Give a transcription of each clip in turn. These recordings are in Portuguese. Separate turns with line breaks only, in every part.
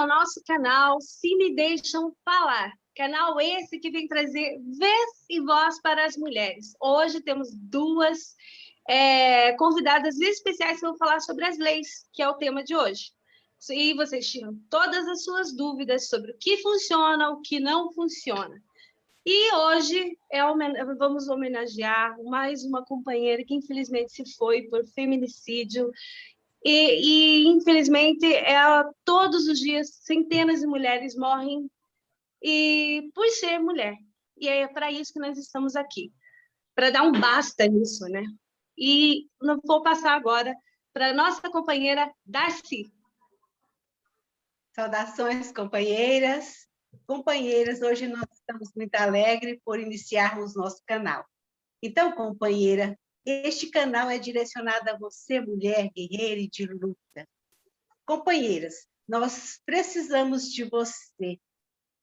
ao nosso canal Se Me Deixam Falar. Canal esse que vem trazer vez e voz para as mulheres. Hoje temos duas convidadas especiais que vão falar sobre as leis, que é o tema de hoje. E vocês tiram todas as suas dúvidas sobre o que funciona, o que não funciona. E hoje vamos homenagear mais uma companheira que infelizmente se foi por feminicídio. E infelizmente, todos os dias, centenas de mulheres morrem por ser mulher. E é para isso que nós estamos aqui, para dar um basta nisso, né? E não vou passar agora para a nossa companheira Darcy.
Saudações, companheiras. Companheiras, hoje nós estamos muito alegres por iniciarmos nosso canal. Então, companheira, este canal é direcionado a você, mulher guerreira e de luta. Companheiras, nós precisamos de você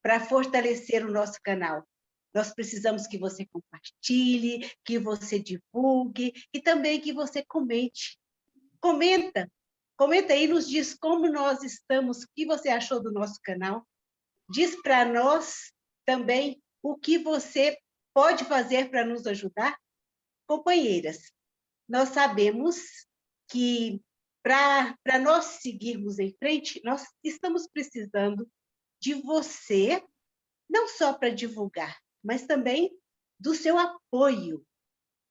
para fortalecer o nosso canal. Nós precisamos que você compartilhe, que você divulgue e também que você comente. Comenta aí, nos diz como nós estamos, o que você achou do nosso canal. Diz para nós também o que você pode fazer para nos ajudar. Companheiras, nós sabemos que para nós seguirmos em frente, nós estamos precisando de você, não só para divulgar, mas também do seu apoio.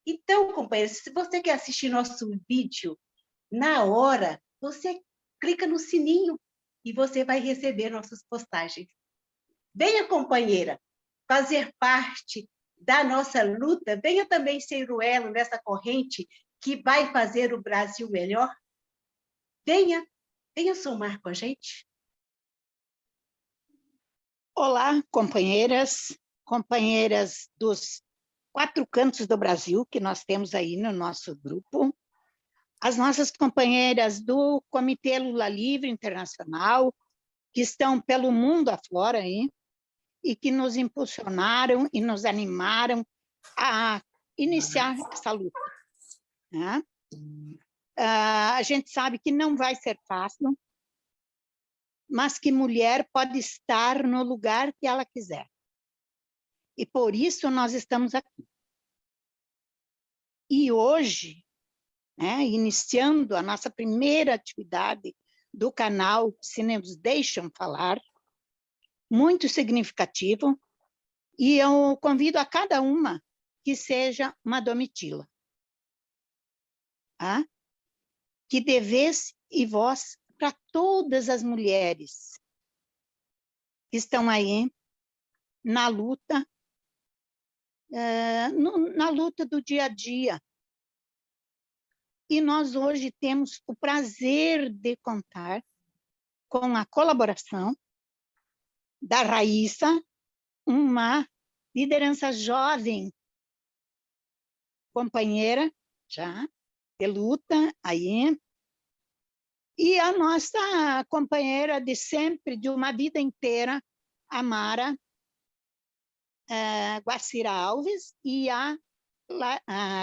Então, companheiros, se você quer assistir nosso vídeo na hora, você clica no sininho e você vai receber nossas postagens. Venha, companheira, fazer parte da nossa luta, venha também ser o elo nessa corrente que vai fazer o Brasil melhor. Venha somar com a gente.
Olá, companheiras dos 4 cantos do Brasil, que nós temos aí no nosso grupo, as nossas companheiras do Comitê Lula Livre Internacional, que estão pelo mundo afora aí, e que nos impulsionaram e nos animaram a iniciar essa luta, né? A gente sabe que não vai ser fácil, mas que mulher pode estar no lugar que ela quiser. E por isso nós estamos aqui. E hoje, né, iniciando a nossa primeira atividade do canal Se Nos Deixam Falar, muito significativo, e eu convido a cada uma que seja uma Domitila, tá? Que dê vez e voz para todas as mulheres que estão aí na luta, na luta do dia a dia. E nós hoje temos o prazer de contar com a colaboração da Raíssa, uma liderança jovem, companheira já de luta aí, e a nossa companheira de sempre, de uma vida inteira, a Mara Guacira Alves e a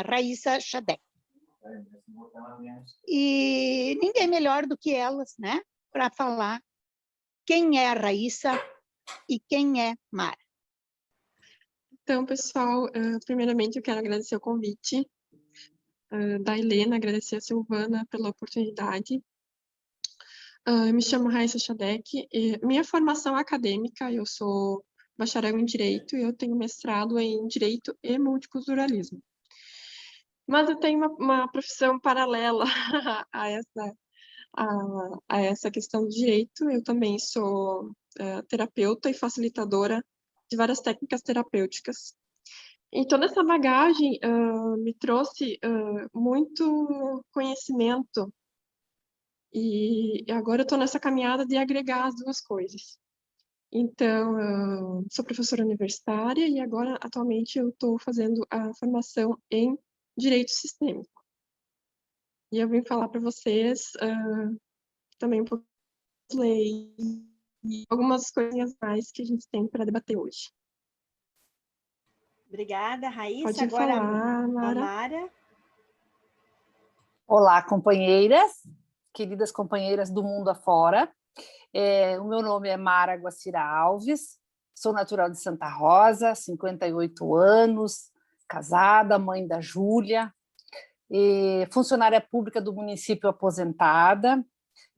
Raíssa Xadec. E ninguém melhor do que elas, né, para falar quem é a Raíssa e quem é Mara.
Então, pessoal, primeiramente eu quero agradecer o convite da Helena, agradecer a Silvana pela oportunidade. Eu me chamo Raíssa Xadec, minha formação acadêmica, eu sou bacharel em Direito e eu tenho mestrado em Direito e Multiculturalismo. Mas eu tenho uma profissão paralela a essa questão do direito. Eu também sou terapeuta e facilitadora de várias técnicas terapêuticas. E toda essa bagagem me trouxe muito conhecimento, e agora eu estou nessa caminhada de agregar as duas coisas. Então, sou professora universitária e agora, atualmente, eu estou fazendo a formação em Direito Sistêmico. E eu vim falar para vocês também um pouco de lei e algumas coisinhas mais que a gente tem para debater hoje.
Obrigada, Raíssa.
Pode
agora
falar, Mara.
a Mara.
Olá, companheiras, queridas companheiras do mundo afora. O meu nome é Mara Guacira Alves, sou natural de Santa Rosa, 58 anos, casada, mãe da Júlia, funcionária pública do município aposentada,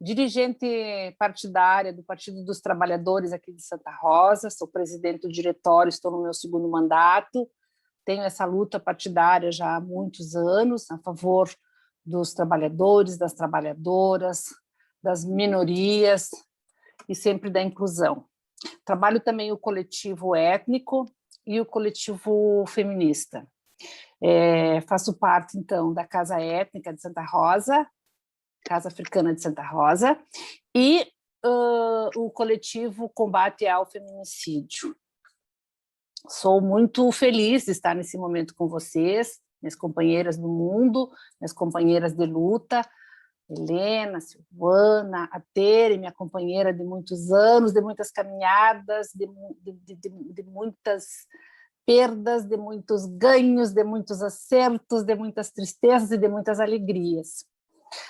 dirigente partidária do Partido dos Trabalhadores aqui de Santa Rosa, sou presidente do diretório, estou no meu 2º mandato, tenho essa luta partidária já há muitos anos a favor dos trabalhadores, das trabalhadoras, das minorias e sempre da inclusão. Trabalho também o coletivo étnico e o coletivo feminista. Faço parte, então, da Casa Étnica de Santa Rosa, Casa Africana de Santa Rosa, e o coletivo Combate ao Feminicídio. Sou muito feliz de estar nesse momento com vocês, minhas companheiras do mundo, minhas companheiras de luta, Helena, Silvana, a Tere, minha companheira de muitos anos, de muitas caminhadas, de muitas perdas, de muitos ganhos, de muitos acertos, de muitas tristezas e de muitas alegrias.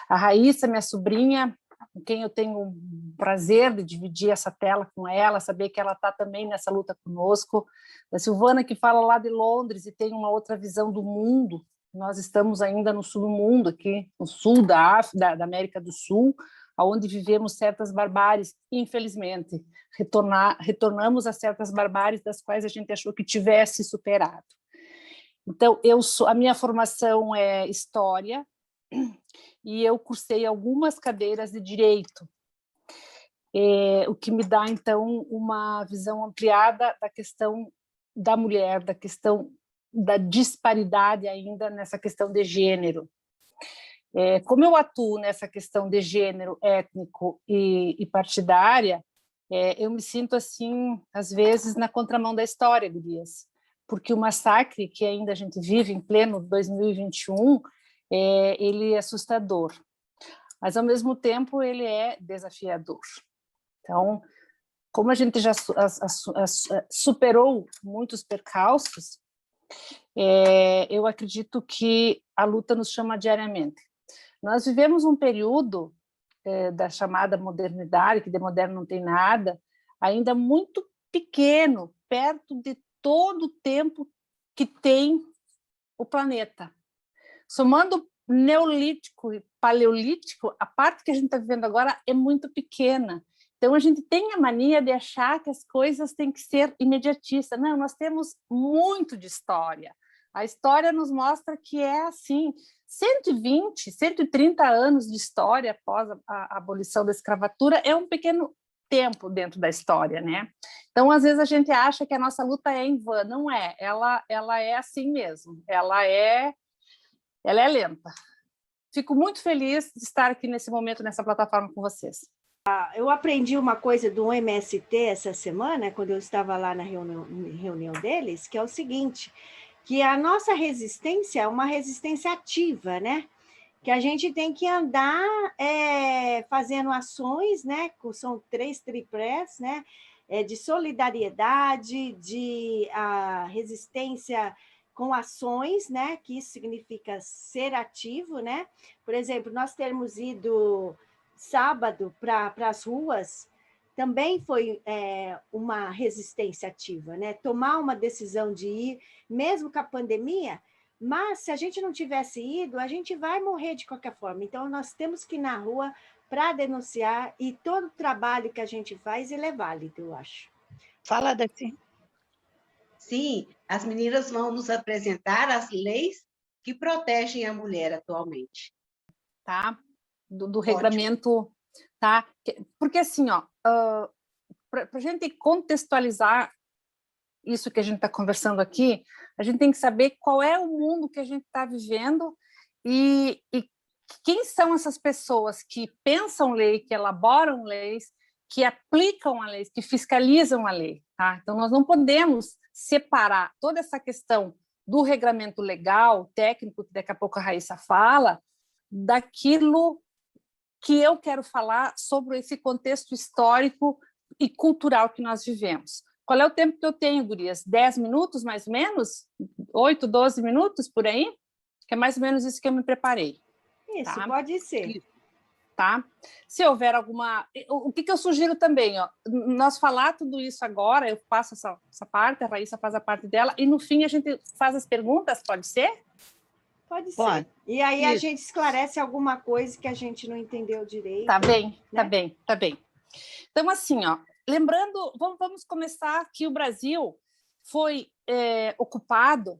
A Raíssa, minha sobrinha, com quem eu tenho o prazer de dividir essa tela com ela, saber que ela está também nessa luta conosco. A Silvana, que fala lá de Londres e tem uma outra visão do mundo. Nós estamos ainda no submundo, aqui no sul da América do Sul, onde vivemos certas barbáries, infelizmente. Retornamos a certas barbáries das quais a gente achou que tivesse superado. Então, a minha formação é História, e eu cursei algumas cadeiras de Direito, o que me dá, então, uma visão ampliada da questão da mulher, da questão da disparidade ainda nessa questão de gênero. Como eu atuo nessa questão de gênero, étnico e partidária, eu me sinto, assim, às vezes, na contramão da história, gurias, porque o massacre que ainda a gente vive em pleno 2021, ele é assustador, mas, ao mesmo tempo, ele é desafiador. Então, como a gente já superou muitos percalços, eu acredito que a luta nos chama diariamente. Nós vivemos um período da chamada modernidade, que de moderno não tem nada, ainda muito pequeno, perto de todo o tempo que tem o planeta. Somando neolítico e paleolítico, a parte que a gente está vivendo agora é muito pequena. Então, a gente tem a mania de achar que as coisas têm que ser imediatistas. Não, nós temos muito de história. A história nos mostra que é assim, 120, 130 anos de história após a abolição da escravatura é um pequeno tempo dentro da história, né? Então, às vezes, a gente acha que a nossa luta é em vão. Não é. Ela é assim mesmo. Ela é lenta. Fico muito feliz de estar aqui nesse momento, nessa plataforma com vocês.
Eu aprendi uma coisa do MST essa semana, quando eu estava lá na reunião deles, que é o seguinte, que a nossa resistência é uma resistência ativa, né? Que a gente tem que andar fazendo ações, né? São 3 tripés, né? De solidariedade, de resistência com ações, né? Que isso significa ser ativo, né? Por exemplo, nós termos ido sábado para as ruas também foi uma resistência ativa, né? Tomar uma decisão de ir, mesmo com a pandemia, mas se a gente não tivesse ido, a gente vai morrer de qualquer forma. Então, nós temos que ir na rua para denunciar, e todo o trabalho que a gente faz, ele é válido, eu acho.
Fala, Darcy.
Sim, as meninas vão nos apresentar as leis que protegem a mulher atualmente.
Tá? Do regulamento, tá? Porque, assim, para a gente contextualizar isso que a gente está conversando aqui, a gente tem que saber qual é o mundo que a gente está vivendo e quem são essas pessoas que pensam lei, que elaboram leis, que aplicam a lei, que fiscalizam a lei. Tá? Então, nós não podemos separar toda essa questão do regulamento legal, técnico, que daqui a pouco a Raíssa fala, daquilo que eu quero falar sobre esse contexto histórico e cultural que nós vivemos. Qual é o tempo que eu tenho, gurias? 10 minutos, mais ou menos? 8, 12 minutos, por aí? Que é mais ou menos isso que eu me preparei.
Isso,
tá?
pode ser.
tá? Se houver alguma... O que eu sugiro também, ó, nós falar tudo isso agora, eu passo essa parte, a Raíssa faz a parte dela, e no fim a gente faz as perguntas, pode ser?
Pode ser.
Pode.
E aí a
Isso.
gente esclarece alguma coisa que a gente não entendeu direito.
Tá bem,
né?
tá bem. Então, assim, ó, lembrando, vamos começar que o Brasil foi ocupado,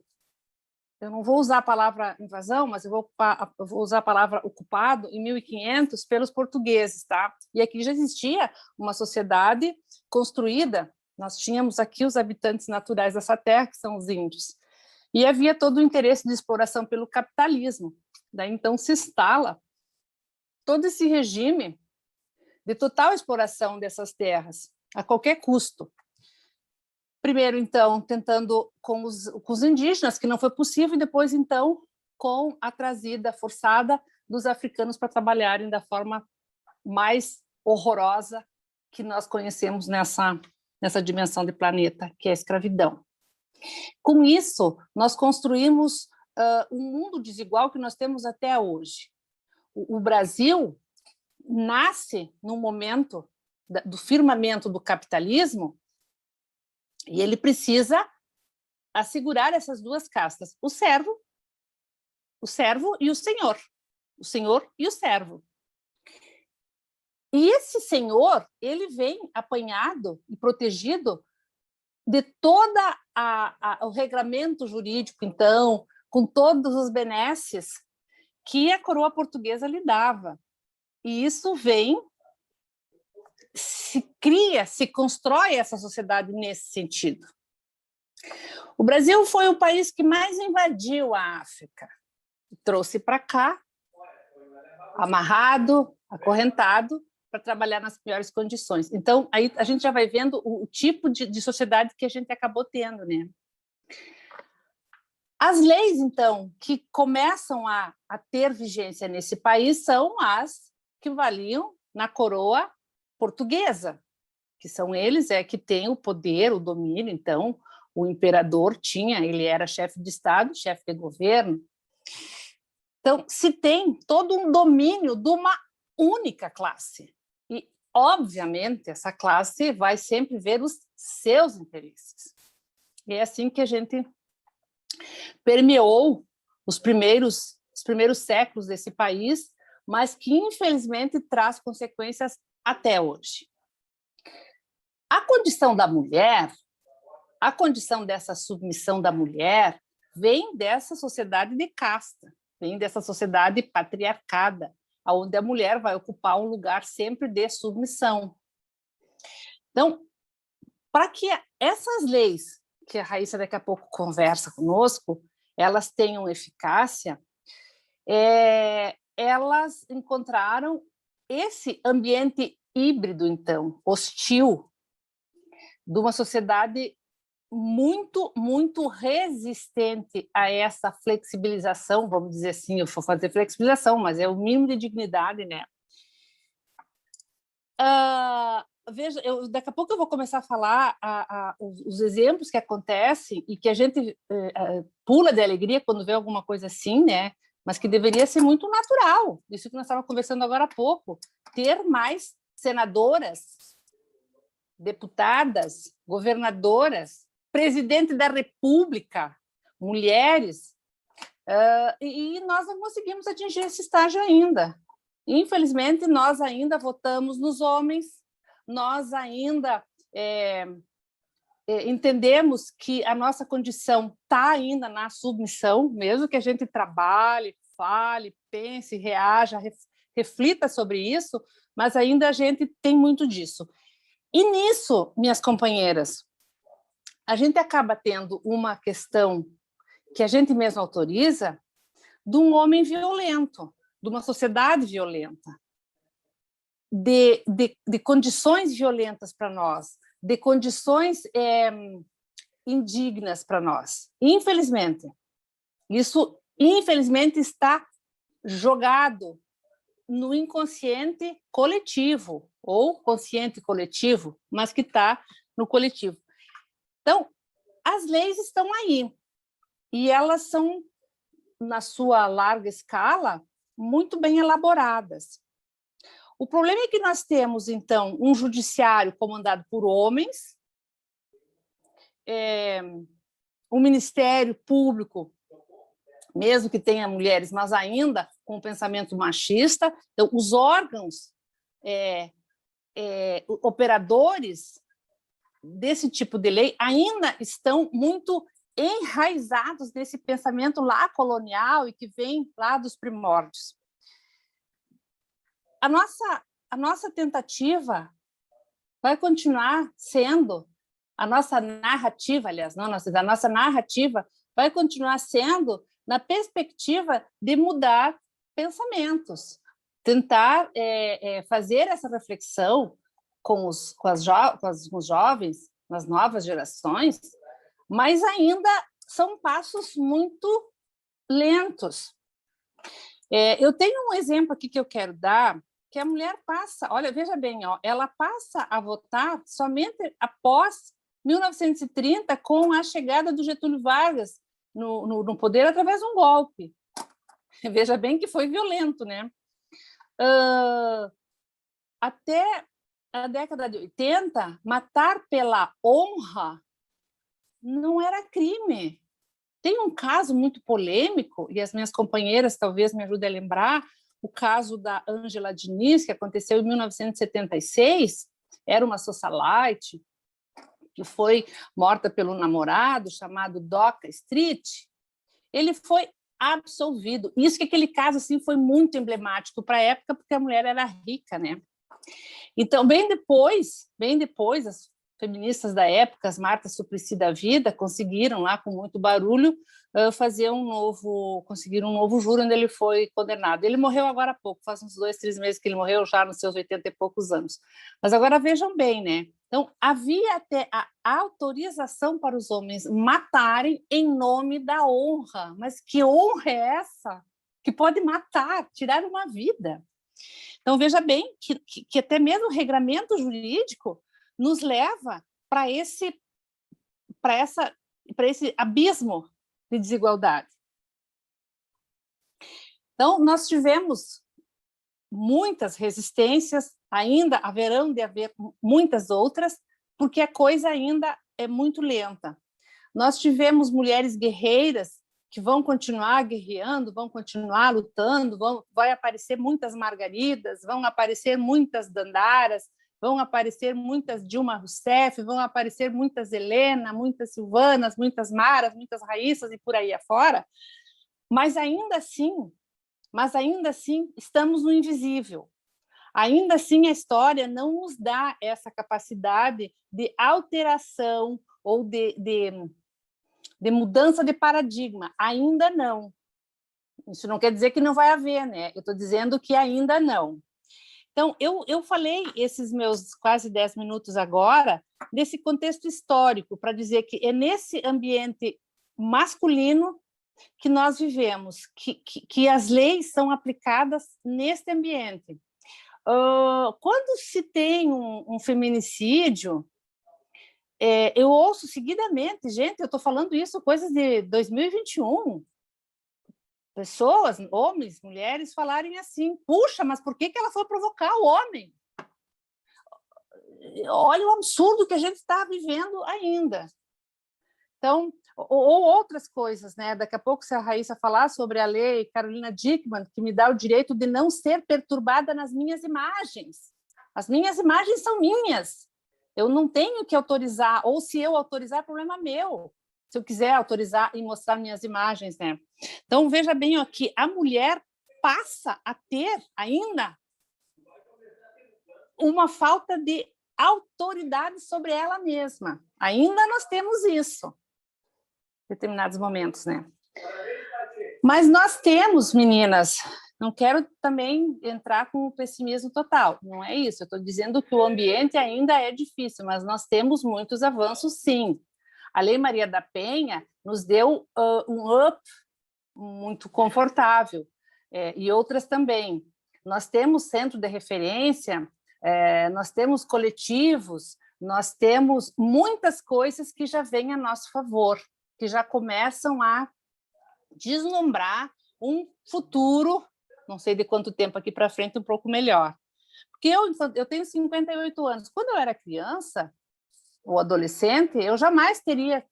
eu não vou usar a palavra invasão, mas eu vou usar a palavra ocupado em 1500 pelos portugueses, tá? E aqui já existia uma sociedade construída, nós tínhamos aqui os habitantes naturais dessa terra, que são os índios, e havia todo o interesse de exploração pelo capitalismo. Daí, então, se instala todo esse regime de total exploração dessas terras, a qualquer custo. Primeiro, então, tentando com os indígenas, que não foi possível, e depois, então, com a trazida forçada dos africanos para trabalharem da forma mais horrorosa que nós conhecemos nessa dimensão de planeta, que é a escravidão. Com isso, nós construímos um mundo desigual que nós temos até hoje. O Brasil nasce num momento do firmamento do capitalismo, e ele precisa assegurar essas duas castas, o servo e o senhor e o servo. E esse senhor, ele vem apanhado e protegido de toda o regramento jurídico, então, com todos os benesses que a coroa portuguesa lhe dava. E isso vem, se constrói essa sociedade nesse sentido. O Brasil foi o país que mais invadiu a África, trouxe para cá, amarrado, acorrentado, para trabalhar nas piores condições. Então, aí a gente já vai vendo o tipo de sociedade que a gente acabou tendo, né? As leis, então, que começam a ter vigência nesse país são as que valiam na coroa portuguesa, que são eles que têm o poder, o domínio. Então, o imperador ele era chefe de Estado, chefe de governo. Então, se tem todo um domínio de uma única classe. E, obviamente, essa classe vai sempre ver os seus interesses. E é assim que a gente permeou os primeiros séculos desse país, mas que, infelizmente, traz consequências até hoje. A condição da mulher, a condição dessa submissão da mulher, vem dessa sociedade de casta, vem dessa sociedade patriarcada, onde a mulher vai ocupar um lugar sempre de submissão. Então, para que essas leis, que a Raíssa daqui a pouco conversa conosco, elas tenham eficácia, elas encontraram esse ambiente híbrido, então, hostil, de uma sociedade muito, muito resistente a essa flexibilização, vamos dizer assim, eu vou fazer flexibilização, mas é o mínimo de dignidade, né? Veja, daqui a pouco eu vou começar a falar os exemplos que acontecem e que a gente pula de alegria quando vê alguma coisa assim, né? Mas que deveria ser muito natural. Isso que nós estávamos conversando agora há pouco. Ter mais senadoras, deputadas, governadoras, presidente da República, mulheres, e nós não conseguimos atingir esse estágio ainda. Infelizmente, nós ainda votamos nos homens, nós ainda entendemos que a nossa condição está ainda na submissão, mesmo que a gente trabalhe, fale, pense, reaja, reflita sobre isso, mas ainda a gente tem muito disso. E nisso, minhas companheiras, a gente acaba tendo uma questão que a gente mesmo autoriza de um homem violento, de uma sociedade violenta, de condições violentas para nós, de condições indignas para nós. Infelizmente, isso, infelizmente, está jogado no inconsciente coletivo, ou consciente coletivo, mas que está no coletivo. Então, as leis estão aí, e elas são, na sua larga escala, muito bem elaboradas. O problema é que nós temos, então, um judiciário comandado por homens, um Ministério Público, mesmo que tenha mulheres, mas ainda com um pensamento machista. Então, os órgãos operadores desse tipo de lei ainda estão muito enraizados nesse pensamento lá colonial e que vem lá dos primórdios. A nossa tentativa vai continuar sendo, a nossa narrativa, aliás, não a nossa narrativa vai continuar sendo na perspectiva de mudar pensamentos, tentar fazer essa reflexão com os jovens, nas novas gerações, mas ainda são passos muito lentos. Eu tenho um exemplo aqui que eu quero dar, que a mulher passa, olha, veja bem, ela passa a votar somente após 1930, com a chegada do Getúlio Vargas no poder através de um golpe. Veja bem que foi violento, né? Até a década de 80, matar pela honra não era crime. Tem um caso muito polêmico, e as minhas companheiras talvez me ajudem a lembrar, o caso da Ângela Diniz, que aconteceu em 1976, era uma socialite que foi morta pelo namorado, chamado Doca Street. Ele foi absolvido. Isso que aquele caso assim, foi muito emblemático para a época, porque a mulher era rica, né? Então, bem depois, as feministas da época, as Marta Suplicy da vida, conseguiram lá, com muito barulho, conseguiram um novo júri onde ele foi condenado. Ele morreu agora há pouco, faz uns 2, 3 meses que ele morreu, já nos seus 80 e poucos anos. Mas agora vejam bem, né? Então, havia até a autorização para os homens matarem em nome da honra. Mas que honra é essa? Que pode matar, tirar uma vida. Então, veja bem que até mesmo o regramento jurídico nos leva para esse abismo de desigualdade. Então, nós tivemos muitas resistências, ainda haverão de haver muitas outras, porque a coisa ainda é muito lenta. Nós tivemos mulheres guerreiras que vão continuar guerreando, vão continuar lutando, vai aparecer muitas Margaridas, vão aparecer muitas Dandaras, vão aparecer muitas Dilma Rousseff, vão aparecer muitas Helena, muitas Silvanas, muitas Maras, muitas Raíssas e por aí afora, mas ainda assim estamos no invisível. Ainda assim, a história não nos dá essa capacidade de alteração ou de mudança de paradigma. Ainda não. Isso não quer dizer que não vai haver, né? Eu estou dizendo que ainda não. Então, eu falei esses meus quase 10 minutos agora desse contexto histórico, para dizer que é nesse ambiente masculino que nós vivemos, que as leis são aplicadas nesse ambiente. Quando se tem um feminicídio, eu ouço seguidamente, gente, eu estou falando isso, coisas de 2021, pessoas, homens, mulheres, falarem assim, puxa, mas por que ela foi provocar o homem? Olha o absurdo que a gente está vivendo ainda. Então, ou outras coisas, né? Daqui a pouco, se a Raíssa falar sobre a lei Carolina Dickmann, que me dá o direito de não ser perturbada nas minhas imagens. As minhas imagens são minhas. Eu não tenho que autorizar, ou se eu autorizar, é problema meu. Se eu quiser autorizar e mostrar minhas imagens, né? Então, veja bem aqui, a mulher passa a ter ainda uma falta de autoridade sobre ela mesma. Ainda nós temos isso. Determinados momentos, né? Mas nós temos, meninas, não quero também entrar com o pessimismo total, não é isso, eu estou dizendo que o ambiente ainda é difícil, mas nós temos muitos avanços, sim. A Lei Maria da Penha nos deu um up muito confortável, e outras também. Nós temos centro de referência, nós temos coletivos, nós temos muitas coisas que já vêm a nosso favor, que já começam a deslumbrar um futuro, não sei de quanto tempo aqui para frente, um pouco melhor. porque eu tenho 58 anos. Quando eu era criança ou adolescente, eu jamais teria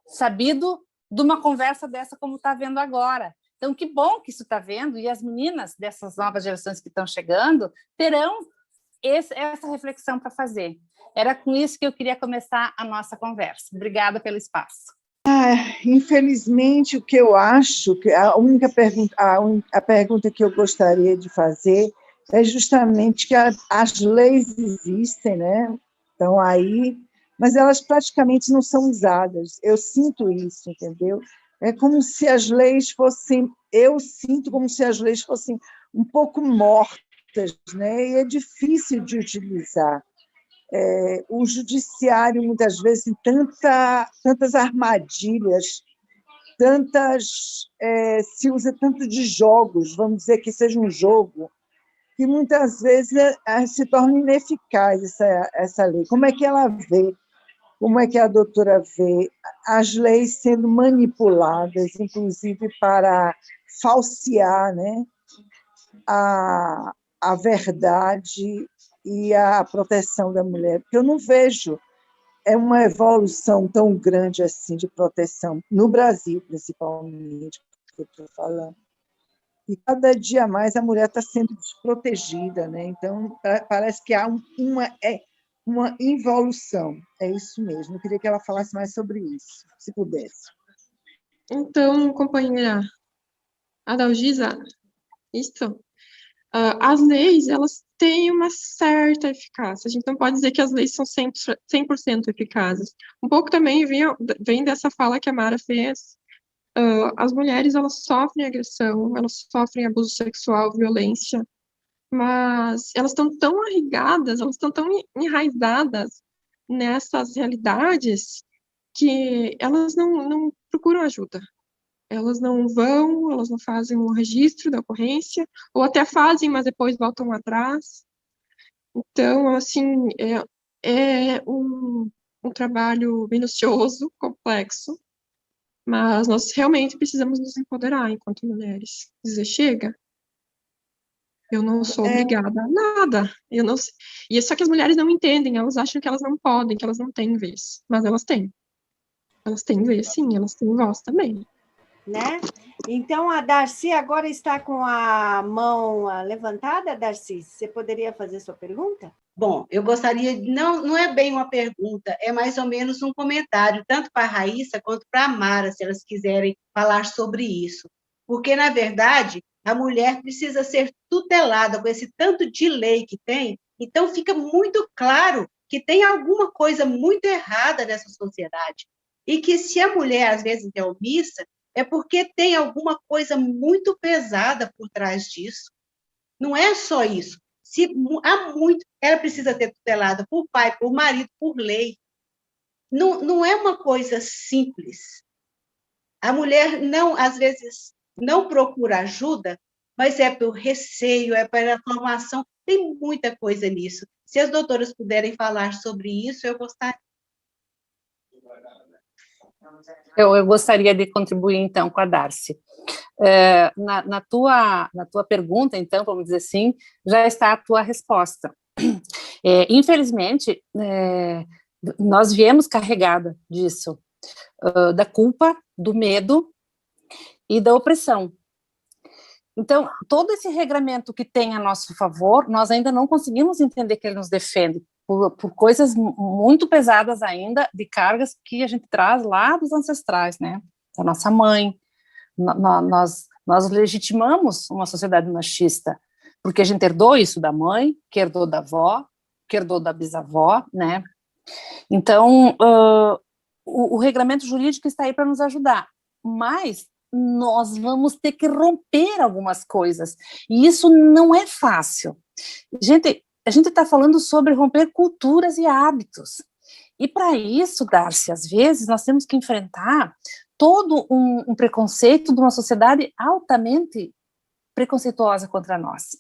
sabido de uma conversa dessa como está vendo agora. Então, que bom que isso está vendo, e as meninas dessas novas gerações que estão chegando terão essa reflexão para fazer. Era com isso que eu queria começar a nossa conversa. Obrigada pelo espaço.
Infelizmente, o que eu acho, que a única pergunta, a pergunta que eu gostaria de fazer é justamente que as leis existem, né? Estão aí, mas elas praticamente não são usadas. Eu sinto isso, entendeu? É como se as leis fossem, eu sinto como se as leis fossem um pouco mortas, né? E é difícil de utilizar. O judiciário, muitas vezes, tem tantas armadilhas, se usa tanto de jogos, vamos dizer que seja um jogo, que muitas vezes se torna ineficaz essa lei. Como é que ela vê? Como é que a doutora vê as leis sendo manipuladas, inclusive para falsear, né, a verdade e a proteção da mulher? Porque eu não vejo uma evolução tão grande assim de proteção, no Brasil, principalmente, que eu estou falando. E cada dia mais a mulher está sendo desprotegida, né? Então, parece que há uma involução. É isso mesmo. Eu queria que ela falasse mais sobre isso, se pudesse.
Então, companheira Adalgisa, isso. As leis, elas têm uma certa eficácia. A gente não pode dizer que as leis são 100% eficazes. Um pouco também vem dessa fala que a Mara fez. As mulheres, elas sofrem agressão, elas sofrem abuso sexual, violência, mas elas estão tão arraigadas, elas estão tão enraizadas nessas realidades que elas não procuram ajuda. Elas não vão, elas não fazem um registro da ocorrência, ou até fazem, mas depois voltam atrás. Então, assim, é um trabalho minucioso, complexo, mas nós realmente precisamos nos empoderar enquanto mulheres. Dizer, chega, eu não sou obrigada a nada. Eu não sei. E é só que as mulheres não entendem, elas acham que elas não podem, que elas não têm vez, mas elas têm. Elas têm vez, sim, elas têm voz também.
Né? Então, a Darcy agora está com a mão levantada. Darcy, você poderia fazer sua pergunta?
Bom, eu gostaria, não é bem uma pergunta, é mais ou menos um comentário, tanto para a Raíssa quanto para a Mara, se elas quiserem falar sobre isso. Porque, na verdade, a mulher precisa ser tutelada com esse tanto de lei que tem, então fica muito claro que tem alguma coisa muito errada nessa sociedade. E que se a mulher, às vezes, é omissa, é porque tem alguma coisa muito pesada por trás disso. Não é só isso. Se há muito, ela precisa ter tutelada por pai, por marido, por lei. Não é uma coisa simples. A mulher, não, às vezes, não procura ajuda, mas é pelo receio, é pela formação. Tem muita coisa nisso. Se as doutoras puderem falar sobre isso, eu gostaria.
Eu gostaria de contribuir, então, com a Darcy. Na tua pergunta, então, vamos dizer assim, já está a tua resposta. Infelizmente, nós viemos carregada disso, da culpa, do medo e da opressão. Então, todo esse regramento que tem a nosso favor, nós ainda não conseguimos entender que ele nos defende, por coisas muito pesadas ainda, de cargas que a gente traz lá dos ancestrais, né? Da nossa mãe. Nós legitimamos uma sociedade machista, porque a gente herdou isso da mãe, que herdou da avó, que herdou da bisavó, né? Então, o regramento jurídico está aí para nos ajudar, mas nós vamos ter que romper algumas coisas, e isso não é fácil. A gente está falando sobre romper culturas e hábitos, e para isso, Darcy, às vezes, nós temos que enfrentar todo um preconceito de uma sociedade altamente preconceituosa contra nós.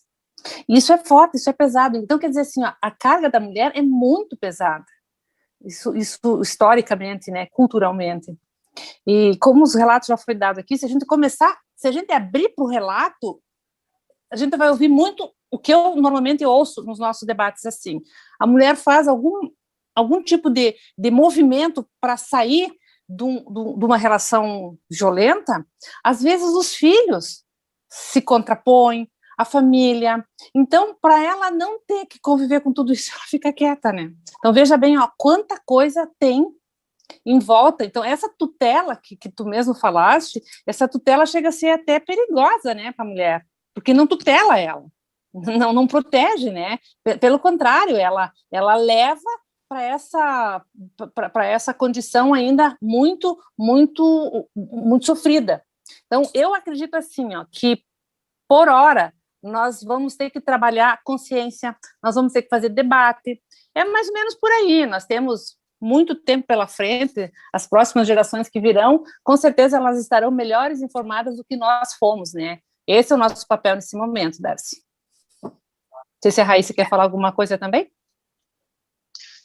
E isso é forte, isso é pesado. Então, quer dizer assim, ó, a carga da mulher é muito pesada. Isso historicamente, né, culturalmente. E como os relatos já foram dados aqui, se a gente abrir para o relato, a gente vai ouvir muito o que eu normalmente ouço nos nossos debates assim, a mulher faz algum tipo de movimento para sair de uma relação violenta, às vezes os filhos se contrapõem, a família. Então, para ela não ter que conviver com tudo isso, ela fica quieta, né? Então, veja bem, ó, quanta coisa tem em volta. Então, essa tutela que tu mesmo falaste, essa tutela chega a ser até perigosa, né, para a mulher, porque não tutela ela, não protege, né? Pelo contrário, ela leva para essa condição ainda muito, muito, muito sofrida. Então, eu acredito assim, ó, que por hora nós vamos ter que trabalhar consciência, nós vamos ter que fazer debate. É mais ou menos por aí. Nós temos muito tempo pela frente, as próximas gerações que virão, com certeza elas estarão melhores informadas do que nós fomos, né? Esse é o nosso papel nesse momento, Darcy. Não sei se a Raíssa quer falar alguma coisa também?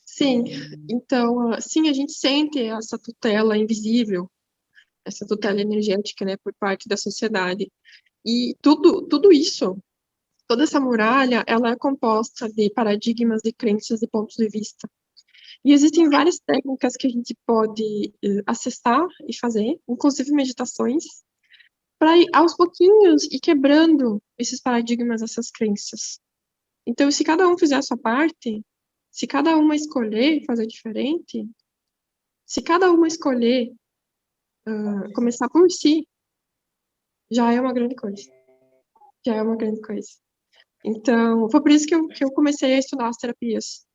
Sim, então, sim, a gente sente essa tutela invisível, essa tutela energética, né, por parte da sociedade. E tudo isso, toda essa muralha, ela é composta de paradigmas, de crenças e pontos de vista. E existem várias técnicas que a gente pode acessar e fazer, inclusive meditações, para aos pouquinhos ir quebrando esses paradigmas, essas crenças. Então, se cada um fizer a sua parte, se cada uma escolher fazer diferente, se cada uma escolher começar por si, já é uma grande coisa. Já é uma grande coisa. Então, foi por isso que eu comecei a estudar as terapias.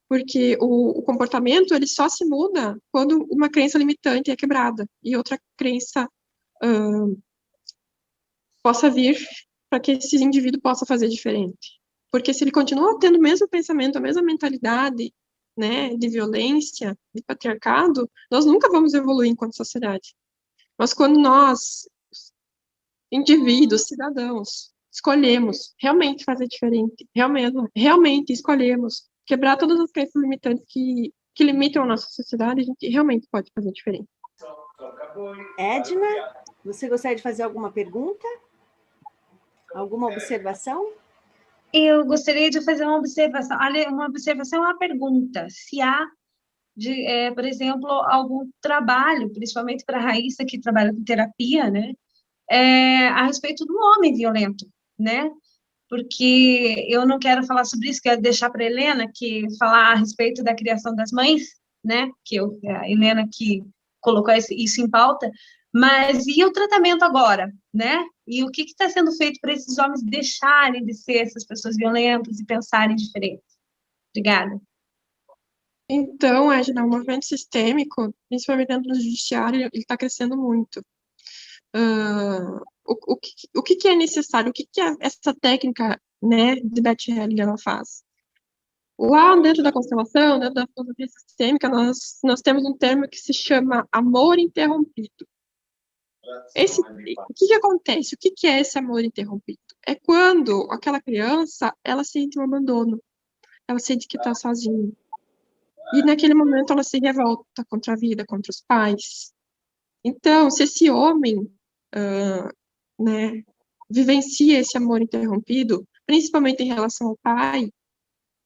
Porque o comportamento, ele só se muda quando uma crença limitante é quebrada e outra crença possa vir para que esse indivíduo possa fazer diferente. Porque se ele continua tendo o mesmo pensamento, a mesma mentalidade, né, de violência, de patriarcado, nós nunca vamos evoluir enquanto sociedade. Mas quando nós, indivíduos, cidadãos, escolhemos realmente fazer diferente, realmente escolhemos quebrar todas as crenças limitantes que limitam a nossa sociedade, a gente realmente pode fazer diferente.
Edna, você gostaria de fazer alguma pergunta? Alguma observação?
Eu gostaria de fazer uma observação. Olha, uma observação é uma pergunta. Se há, por exemplo, algum trabalho, principalmente para a Raíssa, que trabalha com terapia, né, a respeito do homem violento, né? Porque eu não quero falar sobre isso, quero deixar para a Helena que falar a respeito da criação das mães, né? A Helena que colocou isso em pauta. Mas e o tratamento agora, né? E o que está sendo feito para esses homens deixarem de ser essas pessoas violentas e pensarem diferente? Obrigada.
Então, Edna, o movimento sistêmico, principalmente dentro do judiciário, ele está crescendo muito. O que é necessário? O que essa técnica, né, de Beth Hellinger ela faz? Lá dentro da constelação, dentro da filosofia sistêmica, nós temos um termo que se chama amor interrompido. O que acontece? O que é esse amor interrompido? É quando aquela criança, ela sente um abandono, ela sente que está sozinha. E naquele momento ela se revolta contra a vida, contra os pais. Então, se esse homem né, vivencia esse amor interrompido, principalmente em relação ao pai,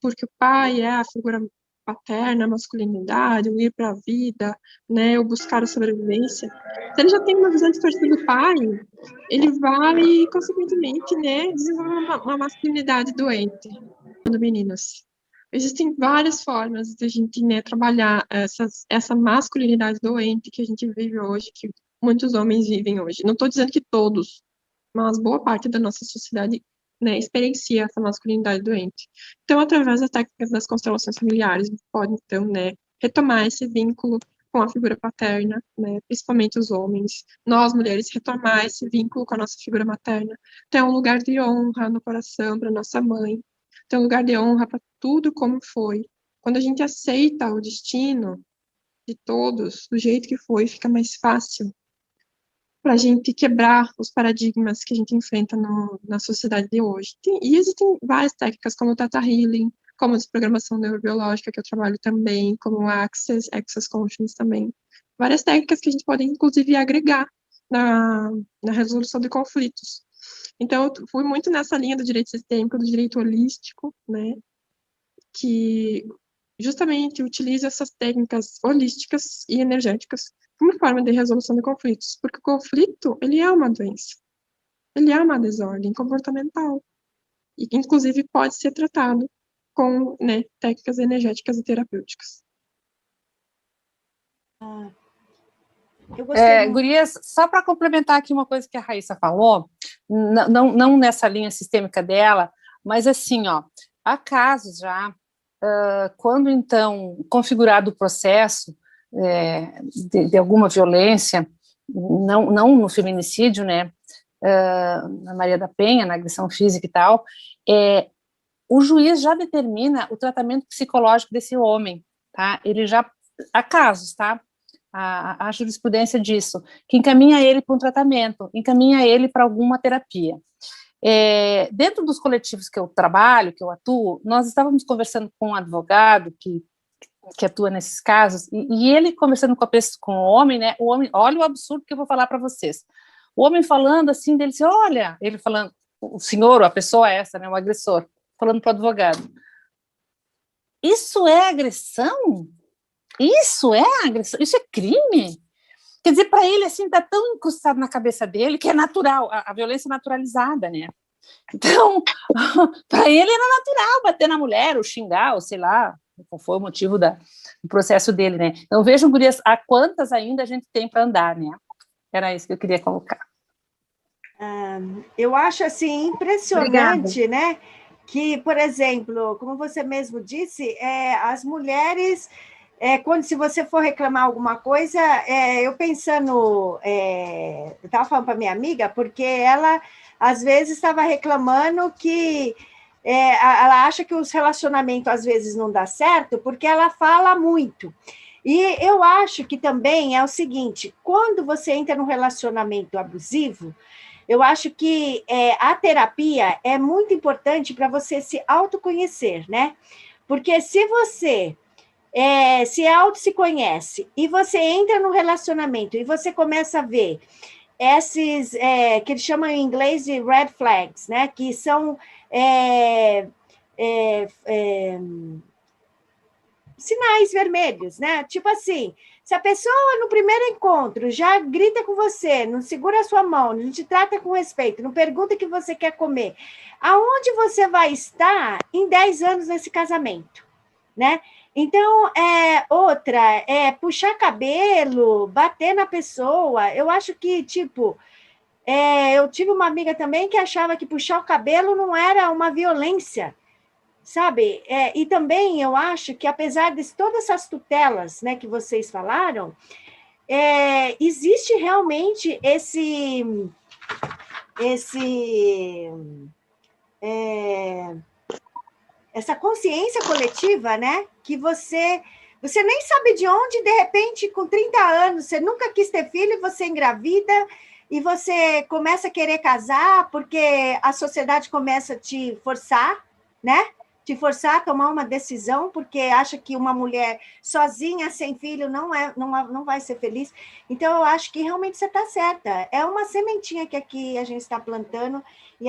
porque o pai é a figura paterna, a masculinidade, o ir para a vida, né, o buscar a sobrevivência. Se ele já tem uma visão distorcida do pai, ele vai, consequentemente, né, desenvolver uma masculinidade doente do meninos. Existem várias formas de a gente, né, trabalhar essa masculinidade doente que a gente vive hoje, que muitos homens vivem hoje. Não estou dizendo que todos, mas boa parte da nossa sociedade, né, experiencia essa masculinidade doente. Então, através das técnicas das constelações familiares, a gente pode, então, né, retomar esse vínculo com a figura paterna, né, principalmente os homens. Nós, mulheres, retomar esse vínculo com a nossa figura materna. Ter um lugar de honra no coração para nossa mãe. Ter um lugar de honra para tudo como foi. Quando a gente aceita o destino de todos, do jeito que foi, fica mais fácil para a gente quebrar os paradigmas que a gente enfrenta na sociedade de hoje. E existem várias técnicas, como o Theta Healing, como a desprogramação neurobiológica, que eu trabalho também, como o Access Consciousness também. Várias técnicas que a gente pode, inclusive, agregar na resolução de conflitos. Então, eu fui muito nessa linha do direito sistêmico, do direito holístico, né? Que justamente utiliza essas técnicas holísticas e energéticas como forma de resolução de conflitos, porque o conflito, ele é uma doença, ele é uma desordem comportamental, e que, inclusive, pode ser tratado com, né, técnicas energéticas e terapêuticas.
Eu gostei muito.
Gurias, só para complementar aqui uma coisa que a Raíssa falou, não nessa linha sistêmica dela, mas assim, ó, há casos já, quando então configurado o processo de alguma violência, não no feminicídio, né, na Maria da Penha, na agressão física e tal, o juiz já determina o tratamento psicológico desse homem, tá? Ele já, há casos, tá? A jurisprudência disso, que encaminha ele para um tratamento, encaminha ele para alguma terapia. Dentro dos coletivos que eu trabalho, que eu atuo, nós estávamos conversando com um advogado que atua nesses casos, e ele conversando com o homem, né? O homem, olha o absurdo que eu vou falar para vocês. O homem falando assim, dele disse, olha, ele falando, o senhor, a pessoa essa, né, o agressor, falando para o advogado, isso é agressão? Isso é agressão? Isso é crime? Quer dizer, para ele, assim, está tão incrustado na cabeça dele que é natural, a violência naturalizada, né? Então, para ele era natural bater na mulher, ou xingar, ou sei lá, qual foi o motivo do processo dele, né? Então, vejam, gurias, a quantas ainda a gente tem para andar, né? Era isso que eu queria colocar.
Eu acho, assim, impressionante,
Obrigada.
né? Que, por exemplo, como você mesmo disse, as mulheres... se você for reclamar alguma coisa, eu pensando, eu estava falando para minha amiga, porque ela, às vezes, estava reclamando que ela acha que os relacionamentos, às vezes, não dá certo, porque ela fala muito. E eu acho que também é o seguinte, quando você entra num relacionamento abusivo, eu acho que a terapia é muito importante para você se autoconhecer, né? Porque se você... se conhece e você entra no relacionamento e você começa a ver esses, que eles chamam em inglês de red flags, né? Que são sinais vermelhos, né? Tipo assim, se a pessoa no primeiro encontro já grita com você, não segura a sua mão, não te trata com respeito, não pergunta o que você quer comer, aonde você vai estar em 10 anos nesse casamento, né? Então, outra, puxar cabelo, bater na pessoa, eu acho que, tipo, eu tive uma amiga também que achava que puxar o cabelo não era uma violência, sabe? E também eu acho que, apesar de todas essas tutelas, né, que vocês falaram, existe realmente essa consciência coletiva, né? Que você nem sabe de onde, de repente, com 30 anos, você nunca quis ter filho, você engravida e você começa a querer casar porque a sociedade começa a te forçar, né? Te forçar a tomar uma decisão porque acha que uma mulher sozinha, sem filho, não vai ser feliz. Então, eu acho que realmente você está certa. É uma sementinha que aqui a gente está plantando e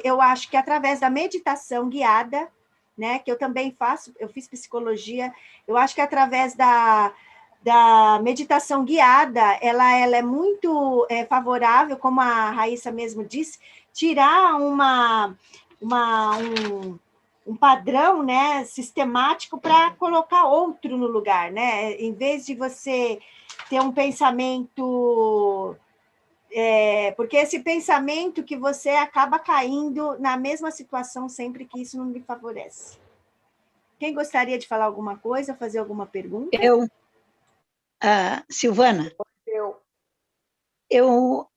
eu acho que através da meditação guiada, né, que eu também faço, eu fiz psicologia, eu acho que através da meditação guiada, ela é muito favorável, como a Raíssa mesmo disse, tirar um padrão, né, sistemático para colocar outro no lugar, né? Em vez de você ter um pensamento... porque esse pensamento que você acaba caindo na mesma situação sempre que isso não lhe favorece. Quem gostaria de falar alguma coisa, fazer alguma pergunta?
Silvana, eu,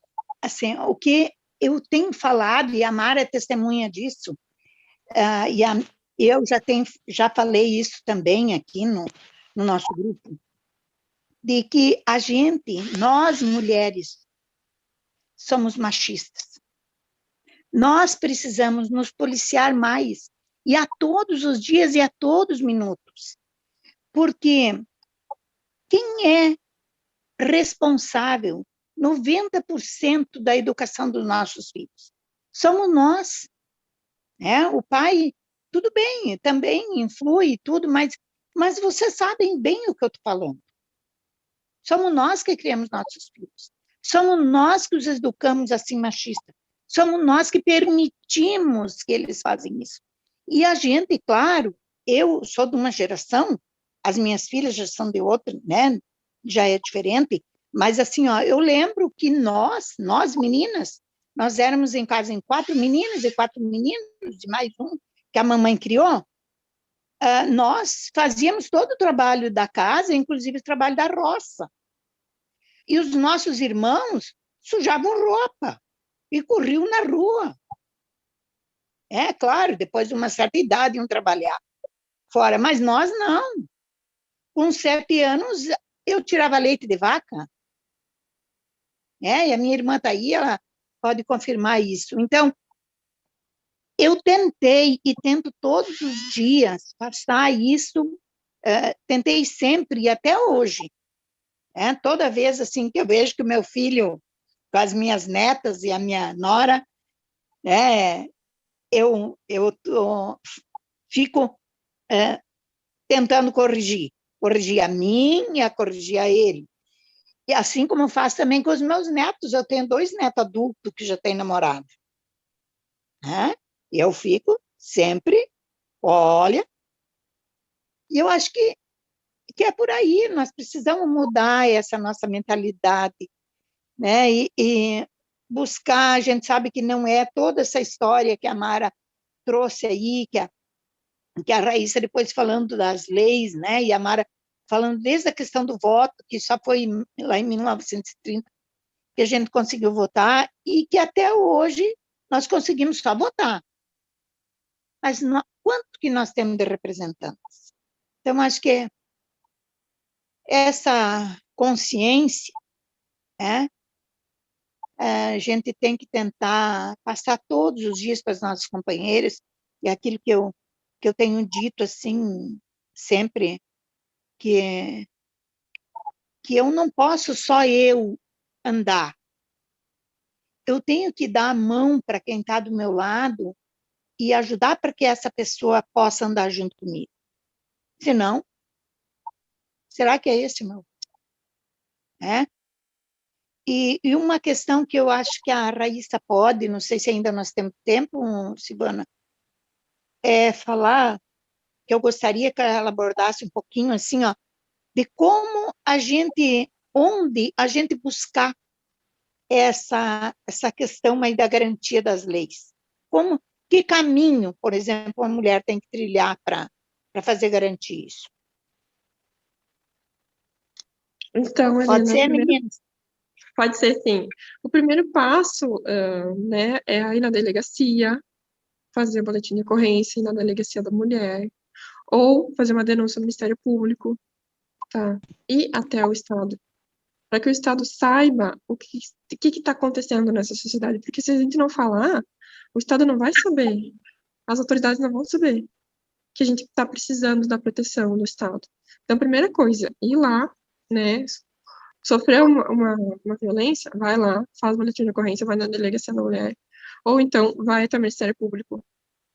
assim, o que eu tenho falado, e a Mara é testemunha disso, eu já falei isso também aqui no nosso grupo, de que nós mulheres, somos machistas. Nós precisamos nos policiar mais, e a todos os dias e a todos os minutos, porque quem é responsável 90% da educação dos nossos filhos? somos nós, né? O pai, tudo bem, também influi e tudo, mas vocês sabem bem o que eu estou falando. Somos nós que criamos nossos filhos. Somos nós que os educamos assim machista. Somos nós que permitimos que eles façam isso. E a gente, claro, eu sou de uma geração, as minhas filhas já são de outra, né? Já é diferente, mas assim, ó, eu lembro que nós meninas, nós éramos em casa em 4 meninas e 4 meninos, e mais um que a mamãe criou. Nós fazíamos todo o trabalho da casa, inclusive o trabalho da roça. E os nossos irmãos sujavam roupa e corriam na rua. É claro, depois de uma certa idade iam trabalhar fora, mas nós não. Com 7 anos, eu tirava leite de vaca. E a minha irmã está aí, ela pode confirmar isso. Então, eu tentei e tento todos os dias passar isso, tentei sempre e até hoje. Toda vez assim que eu vejo que o meu filho, com as minhas netas e a minha nora, eu fico tentando corrigir a mim e corrigir a ele. E assim como eu faço também com os meus netos, eu tenho 2 netos adultos que já têm namorado. E eu fico sempre, olha, e eu acho que é por aí, nós precisamos mudar essa nossa mentalidade, né? E buscar, a gente sabe que não é toda essa história que a Mara trouxe aí, que a Raíssa depois falando das leis, né? E a Mara falando desde a questão do voto, que só foi lá em 1930 que a gente conseguiu votar, e que até hoje nós conseguimos só votar. Mas quanto que nós temos de representantes? Então, acho que essa consciência, a gente tem que tentar passar todos os dias para as nossas companheiras, e aquilo que eu tenho dito assim sempre, que eu não posso só eu andar, eu tenho que dar a mão para quem está do meu lado e ajudar para que essa pessoa possa andar junto comigo. Senão, será que é esse o meu? E uma questão que eu acho que a Raíssa pode, não sei se ainda nós temos tempo, Silvana, é falar, que eu gostaria que ela abordasse um pouquinho assim, ó, de como onde a gente buscar essa questão aí da garantia das leis. Que caminho, por exemplo, a mulher tem que trilhar para fazer garantir isso?
Então,
Pode ser, meninas?
Pode ser, sim. O primeiro passo, né, é ir na delegacia, fazer o boletim de ocorrência, ir na delegacia da mulher, ou fazer uma denúncia no Ministério Público, tá? E até o Estado, para que o Estado saiba o que está acontecendo nessa sociedade, porque se a gente não falar, o Estado não vai saber, as autoridades não vão saber que a gente está precisando da proteção do Estado. Então, primeira coisa, ir lá, né, sofreu uma violência, vai lá, faz boletim de ocorrência, vai na delegacia da mulher, ou então vai até o Ministério Público,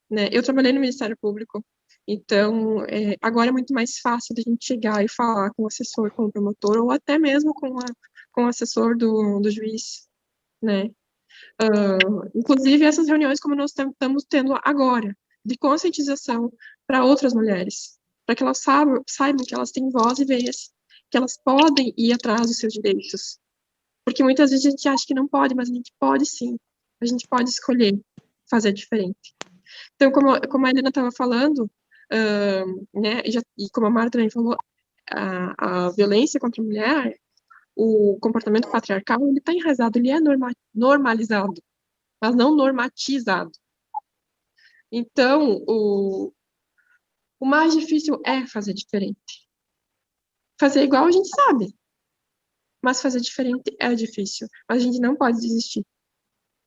né? Eu trabalhei no Ministério Público, então agora é muito mais fácil de a gente chegar e falar com o assessor, com o promotor, ou até mesmo com o assessor do juiz, né? Inclusive essas reuniões como nós estamos tendo agora, de conscientização para outras mulheres, para que elas saibam que elas têm voz e vez, que elas podem ir atrás dos seus direitos. Porque muitas vezes a gente acha que não pode, mas a gente pode sim. A gente pode escolher fazer diferente. Então, como a Helena estava falando, né, e como a Mara também falou, a violência contra a mulher, o comportamento patriarcal, ele está enraizado, ele é normalizado, mas não normatizado. Então, o mais difícil é fazer diferente. Fazer igual a gente sabe, mas fazer diferente é difícil. Mas a gente não pode desistir.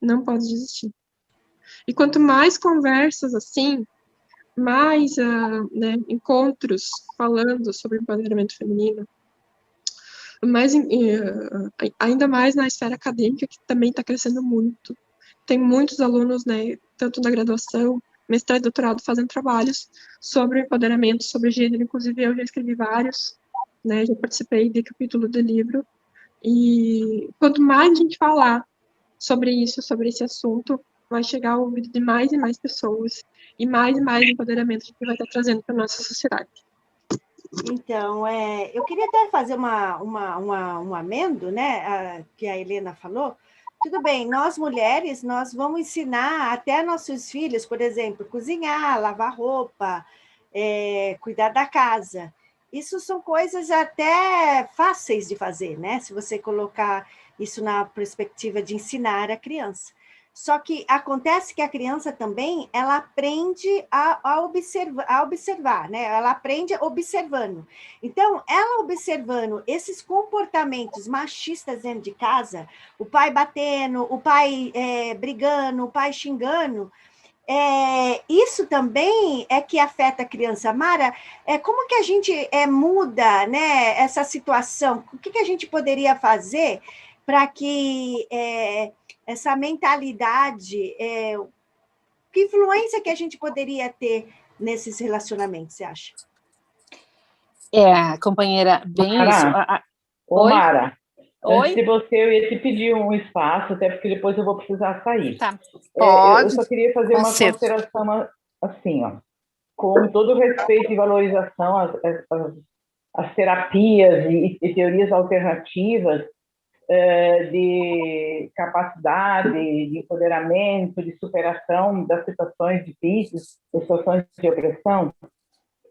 Não pode desistir. E quanto mais conversas assim, mais né, encontros falando sobre empoderamento feminino, ainda mais na esfera acadêmica, que também está crescendo muito. tem muitos alunos, né, tanto na graduação, mestrado e doutorado, fazendo trabalhos sobre empoderamento, sobre gênero. Inclusive, eu já escrevi vários, né, já participei de capítulo do livro. E quanto mais a gente falar sobre isso, sobre esse assunto, vai chegar ao ouvido de mais e mais pessoas, e mais empoderamento a gente vai estar trazendo para a nossa sociedade.
Então, eu queria até fazer um amendo, né, que a Helena falou. Tudo bem, nós mulheres, nós vamos ensinar até nossos filhos, por exemplo, cozinhar, lavar roupa, cuidar da casa. Isso são coisas até fáceis de fazer, né? Se você colocar isso na perspectiva de ensinar a criança. Só que acontece que a criança também, ela aprende a observar, né? Ela aprende observando. Então, ela observando esses comportamentos machistas dentro de casa, o pai batendo, o pai brigando, o pai xingando, isso também é que afeta a criança. Mara, como que a gente muda, né, essa situação? O que a gente poderia fazer para que essa mentalidade, que influência que a gente poderia ter nesses relacionamentos, você acha?
Companheira, bem
Mara,
isso.
Ô,
Oi?
Mara, antes
Oi?
de você, eu ia te pedir um espaço, até porque depois eu vou precisar sair.
Tá.
Eu
Pode.
só queria fazer uma
Concedo.
consideração assim, ó, com todo respeito e valorização às terapias e teorias alternativas de capacidade, de empoderamento, de superação das situações difíceis, das situações de opressão.